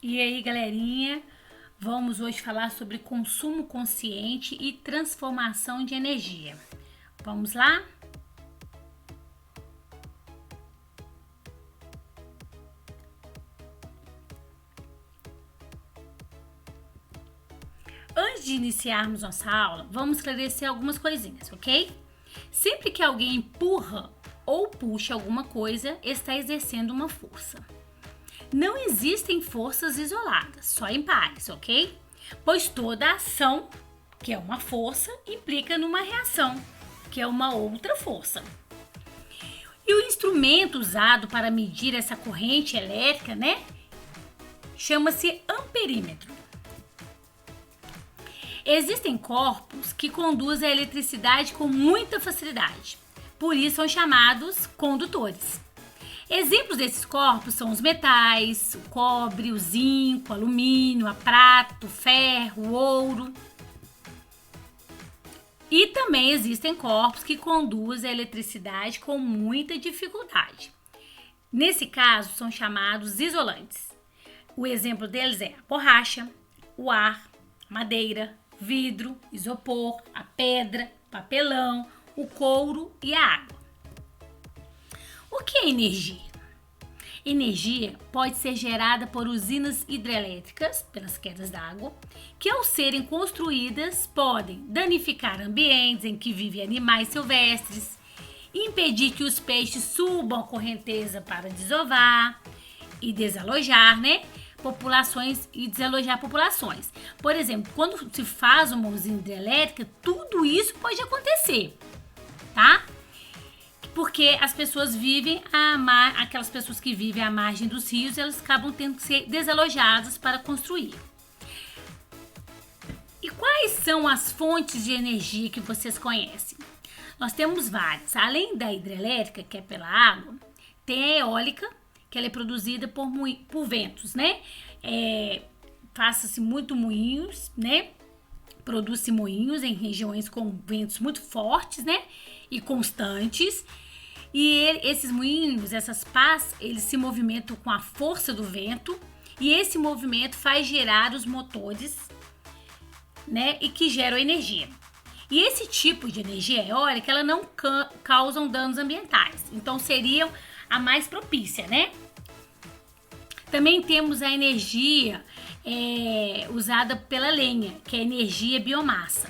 E aí, galerinha, vamos hoje falar sobre consumo consciente e transformação de energia. Vamos lá? Antes de iniciarmos nossa aula, vamos esclarecer algumas coisinhas, ok? Sempre que alguém empurra ou puxa alguma coisa, está exercendo uma força. Não existem forças isoladas, só em pares, ok? Pois toda ação, que é uma força, implica numa reação, que é uma outra força. E o instrumento usado para medir essa corrente elétrica, chama-se amperímetro. Existem corpos que conduzem a eletricidade com muita facilidade, por isso são chamados condutores. Exemplos desses corpos são os metais, o cobre, o zinco, o alumínio, a prata, o ferro, o ouro. E também existem corpos que conduzem a eletricidade com muita dificuldade. Nesse caso, são chamados isolantes. O exemplo deles é a borracha, o ar, a madeira, vidro, isopor, a pedra, papelão, o couro e a água. O que é energia? Energia pode ser gerada por usinas hidrelétricas, pelas quedas d'água, que ao serem construídas podem danificar ambientes em que vivem animais silvestres, impedir que os peixes subam a correnteza para desovar e desalojar, populações e desalojar populações. Por exemplo, quando se faz uma usina hidrelétrica, tudo isso pode acontecer, tá? Porque as pessoas vivem aquelas pessoas que vivem à margem dos rios, elas acabam tendo que ser desalojadas para construir. E quais são as fontes de energia que vocês conhecem? Nós temos várias. Além da hidrelétrica, que é pela água, tem a eólica, que ela é produzida por ventos, Faça-se muito moinhos, Produz-se moinhos em regiões com ventos muito fortes, e constantes. E esses moinhos, essas pás, eles se movimentam com a força do vento. E esse movimento faz gerar os motores, e que geram energia. E esse tipo de energia eólica, ela não causam danos ambientais. Então, seriam a mais propícia, Também temos a energia usada pela lenha, que é a energia biomassa.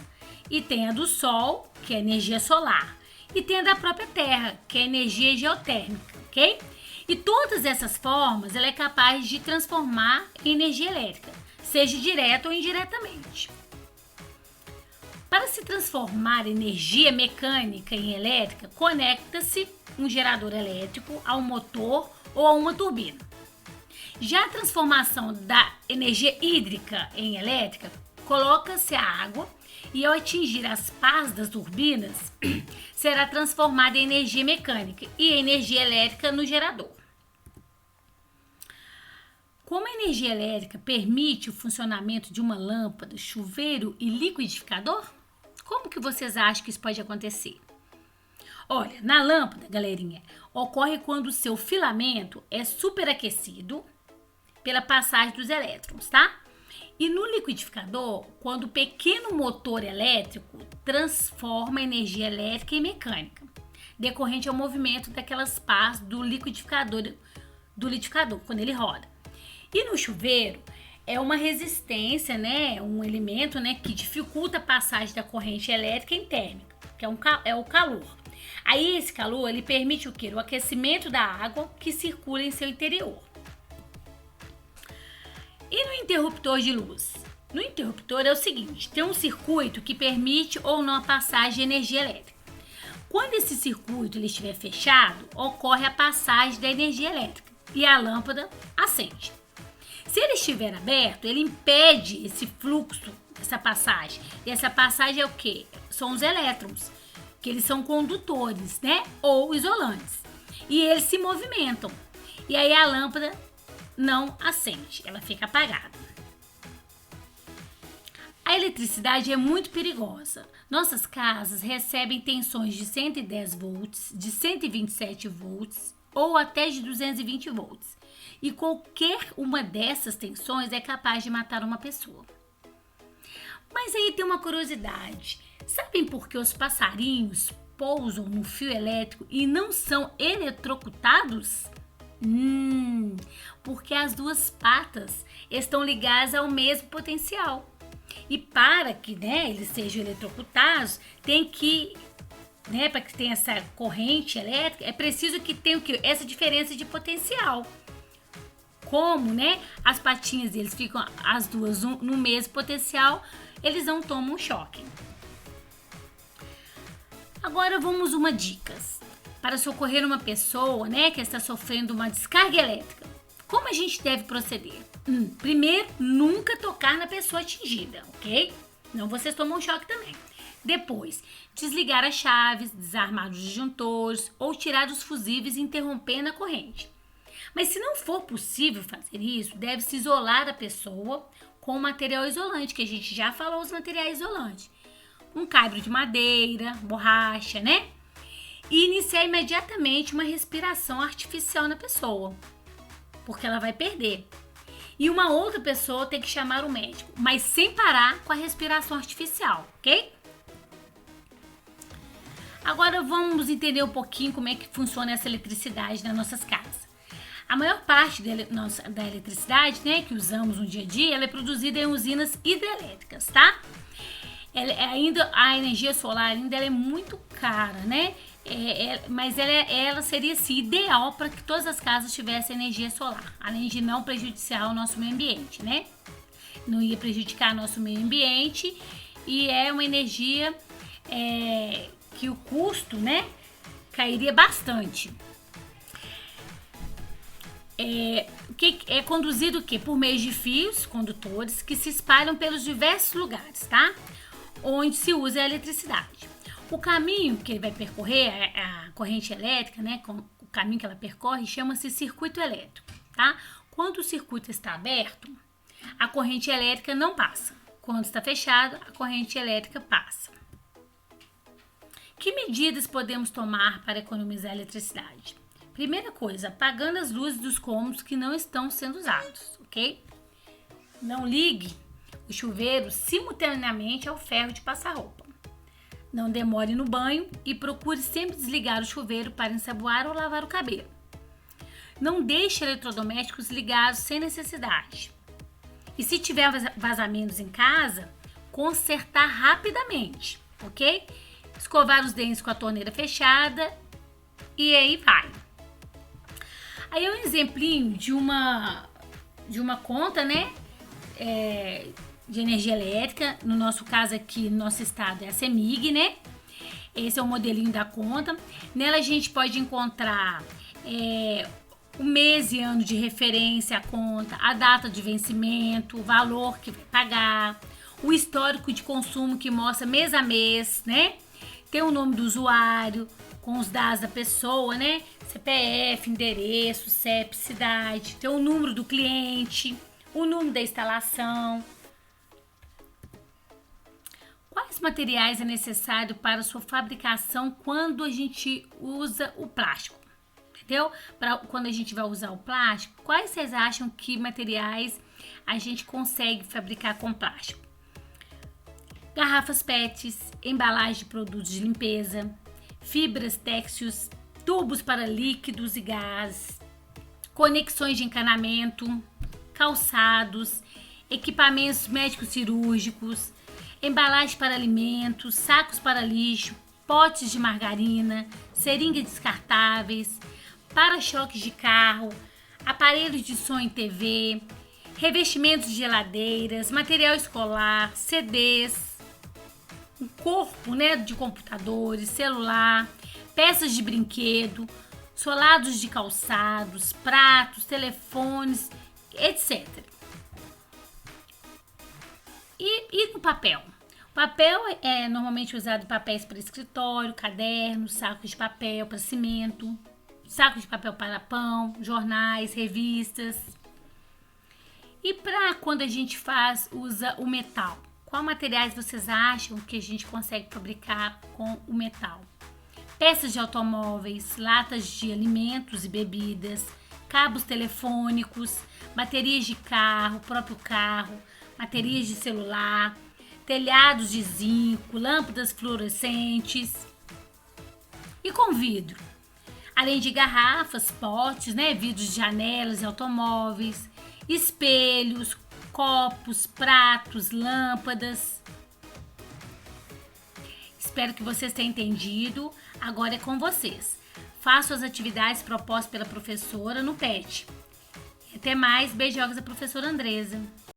E tem a do sol, que é a energia solar. E tem a da própria terra, que é a energia geotérmica, ok? E todas essas formas, ela é capaz de transformar em energia elétrica, seja direta ou indiretamente. Para se transformar energia mecânica em elétrica, conecta-se um gerador elétrico a um motor ou a uma turbina. Já a transformação da energia hídrica em elétrica, coloca-se a água e ao atingir as pás das turbinas, será transformada em energia mecânica e energia elétrica no gerador. Como a energia elétrica permite o funcionamento de uma lâmpada, chuveiro e liquidificador, como que vocês acham que isso pode acontecer? Olha, na lâmpada, galerinha, ocorre quando o seu filamento é superaquecido pela passagem dos elétrons, tá? E no liquidificador, quando o pequeno motor elétrico transforma energia elétrica em mecânica, decorrente ao movimento daquelas pás do liquidificador, quando ele roda. E no chuveiro, é uma resistência, um elemento, que dificulta a passagem da corrente elétrica em térmica, que é o calor. Aí esse calor, ele permite o quê? O aquecimento da água que circula em seu interior. E no interruptor de luz? No interruptor é o seguinte, tem um circuito que permite ou não a passagem de energia elétrica. Quando esse circuito ele estiver fechado, ocorre a passagem da energia elétrica e a lâmpada acende. Se ele estiver aberto, ele impede esse fluxo, essa passagem. E essa passagem é o quê? São os elétrons, que eles são condutores, ou isolantes. E eles se movimentam. E aí a lâmpada não acende, ela fica apagada. A eletricidade é muito perigosa. Nossas casas recebem tensões de 110 volts, de 127 volts ou até de 220 volts. e qualquer uma dessas tensões é capaz de matar uma pessoa. Mas aí tem uma curiosidade. Sabem por que os passarinhos pousam no fio elétrico e não são eletrocutados? Porque as duas patas estão ligadas ao mesmo potencial. E para que eles sejam eletrocutados, tem que, para que tenha essa corrente elétrica, é preciso que tenha o quê? Essa diferença de potencial. Como as patinhas deles ficam as duas no mesmo potencial, eles não tomam choque. Agora vamos uma dicas para socorrer uma pessoa que está sofrendo uma descarga elétrica. Como a gente deve proceder? Primeiro, nunca tocar na pessoa atingida, ok? Não vocês tomam choque também. Depois, desligar as chaves, desarmar os disjuntores ou tirar os fusíveis interrompendo a corrente. Mas se não for possível fazer isso, deve-se isolar a pessoa com material isolante, que a gente já falou os materiais isolantes. Um caibro de madeira, borracha, E iniciar imediatamente uma respiração artificial na pessoa, porque ela vai perder. E uma outra pessoa tem que chamar o médico, mas sem parar com a respiração artificial, ok? Agora vamos entender um pouquinho como é que funciona essa eletricidade nas nossas casas. A maior parte da eletricidade, que usamos no dia a dia, ela é produzida em usinas hidrelétricas, tá? A energia solar ainda é muito cara, mas ela seria assim, ideal para que todas as casas tivessem energia solar, além de não prejudicar o nosso meio ambiente, Não ia prejudicar nosso meio ambiente e é uma energia que o custo, cairia bastante. É conduzido o quê? Por meio de fios condutores que se espalham pelos diversos lugares, tá? Onde se usa a eletricidade. O caminho que ele vai percorrer, a corrente elétrica, o caminho que ela percorre, chama-se circuito elétrico, tá? Quando o circuito está aberto, a corrente elétrica não passa. Quando está fechado, a corrente elétrica passa. Que medidas podemos tomar para economizar eletricidade? Primeira coisa, apagando as luzes dos cômodos que não estão sendo usados, ok? Não ligue o chuveiro simultaneamente ao ferro de passar roupa. Não demore no banho e procure sempre desligar o chuveiro para ensaboar ou lavar o cabelo. Não deixe eletrodomésticos ligados sem necessidade. E se tiver vazamentos em casa, consertar rapidamente, ok? Escovar os dentes com a torneira fechada e aí vai. Aí é um exemplinho de uma conta, de energia elétrica. No nosso caso aqui, no nosso estado, é a CEMIG, Esse é o modelinho da conta. Nela a gente pode encontrar o mês e ano de referência à conta, a data de vencimento, o valor que vai pagar, o histórico de consumo que mostra mês a mês, Tem o nome do usuário, com os dados da pessoa, CPF, endereço, CEP, cidade, tem o número do cliente, o número da instalação. Quais materiais é necessário para sua fabricação quando a gente usa o plástico? Entendeu? Quando a gente vai usar o plástico, quais vocês acham que materiais a gente consegue fabricar com plástico? Garrafas PETs, embalagem de produtos de limpeza, fibras têxteis, tubos para líquidos e gás, conexões de encanamento, calçados, equipamentos médicos cirúrgicos, embalagem para alimentos, sacos para lixo, potes de margarina, seringas descartáveis, para-choques de carro, aparelhos de som e TV, revestimentos de geladeiras, material escolar, CDs, um corpo de computadores, celular, peças de brinquedo, solados de calçados, pratos, telefones, etc. E no papel? O papel é normalmente usado em papéis para escritório, cadernos, sacos de papel para cimento, sacos de papel para pão, jornais, revistas. E para quando a gente usa o metal? Quais materiais vocês acham que a gente consegue fabricar com o metal? Peças de automóveis, latas de alimentos e bebidas, cabos telefônicos, baterias de carro, próprio carro, baterias de celular, telhados de zinco, lâmpadas fluorescentes e com vidro. Além de garrafas, potes, vidros de janelas e automóveis, espelhos, copos, pratos, lâmpadas. Espero que vocês tenham entendido. Agora é com vocês. Façam as atividades propostas pela professora no PET. Até mais. Beijocas da professora Andresa.